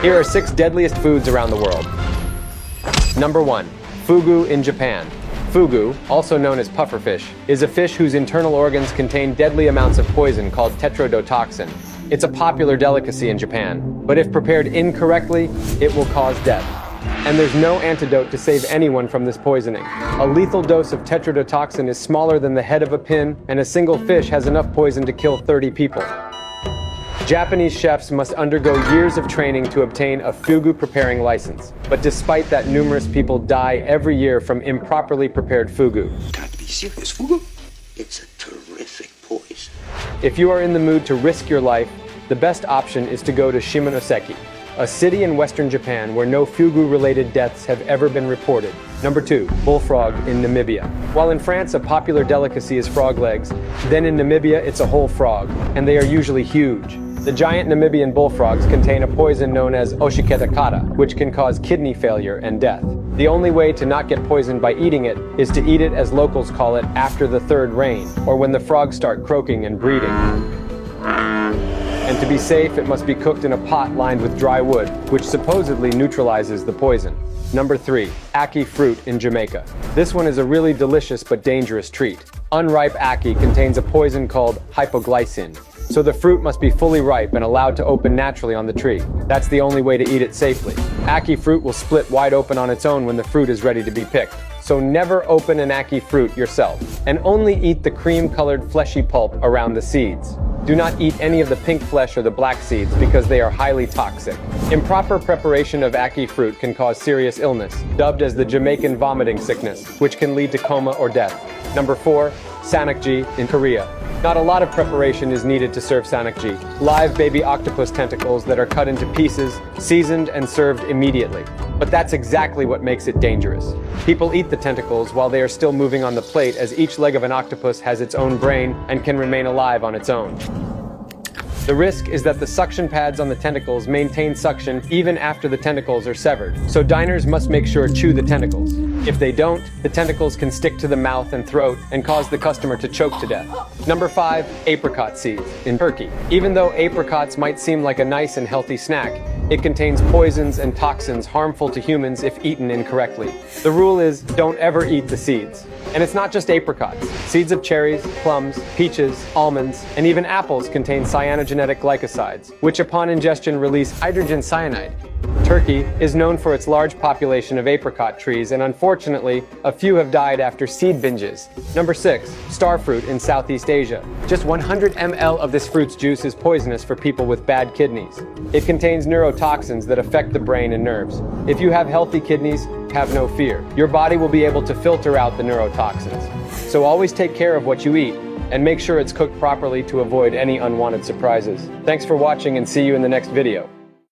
Here are 6 deadliest foods around the world. Number 1. Fugu in Japan. Fugu, also known as pufferfish, is a fish whose internal organs contain deadly amounts of poison called tetrodotoxin. It's a popular delicacy in Japan, but if prepared incorrectly, it will cause death. And there's no antidote to save anyone from this poisoning. A lethal dose of tetrodotoxin is smaller than the head of a pin, and a single fish has enough poison to kill 30 people. Japanese chefs must undergo years of training to obtain a fugu preparing license. But despite that, numerous people die every year from improperly prepared fugu. Can't be serious, fugu? It's a terrific poison. If you are in the mood to risk your life, the best option is to go to Shimonoseki, a city in western Japan where no fugu-related deaths have ever been reported. Number 2. Bullfrog in Namibia. While in France a popular delicacy is frog legs, then in Namibia it's a whole frog, and they are usually huge. The giant Namibian bullfrogs contain a poison known as oshiketakata, which can cause kidney failure and death. The only way to not get poisoned by eating it is to eat it, as locals call it, after the third rain, or when the frogs start croaking and breeding. And to be safe, it must be cooked in a pot lined with dry wood, which supposedly neutralizes the poison. Number 3. Ackee fruit in Jamaica. This one is a really delicious but dangerous treat. Unripe ackee contains a poison called hypoglycin, so the fruit must be fully ripe and allowed to open naturally on the tree. That's the only way to eat it safely. Ackee fruit will split wide open on its own when the fruit is ready to be picked. So never open an ackee fruit yourself, and only eat the cream-colored fleshy pulp around the seeds. Do not eat any of the pink flesh or the black seeds because they are highly toxic. Improper preparation of ackee fruit can cause serious illness, dubbed as the Jamaican vomiting sickness, which can lead to coma or death. Number 4. Sanokji in Korea. Not a lot of preparation is needed to serve sanokji, live baby octopus tentacles that are cut into pieces, seasoned, and served immediately. But that's exactly what makes it dangerous. People eat the tentacles while they are still moving on the plate, as each leg of an octopus has its own brain and can remain alive on its own. The risk is that the suction pads on the tentacles maintain suction even after the tentacles are severed, so diners must make sure to chew the tentacles. If they don't, the tentacles can stick to the mouth and throat and cause the customer to choke to death. Number 5. Apricot seeds in Turkey. Even though apricots might seem like a nice and healthy snack, it contains poisons and toxins harmful to humans if eaten incorrectly. The rule is, don't ever eat the seeds. And it's not just apricots. Seeds of cherries, plums, peaches, almonds, and even apples contain cyanogenetic glycosides, which upon ingestion release hydrogen cyanide. Turkey is known for its large population of apricot trees, and unfortunately, a few have died after seed binges. Number 6. Starfruit in Southeast Asia. Just 100 ml of this fruit's juice is poisonous for people with bad kidneys. It contains neurotoxins that affect the brain and nerves. If you have healthy kidneys, have no fear. Your body will be able to filter out the neurotoxins. So always take care of what you eat, and make sure it's cooked properly to avoid any unwanted surprises. Thanks for watching, and see you in the next video.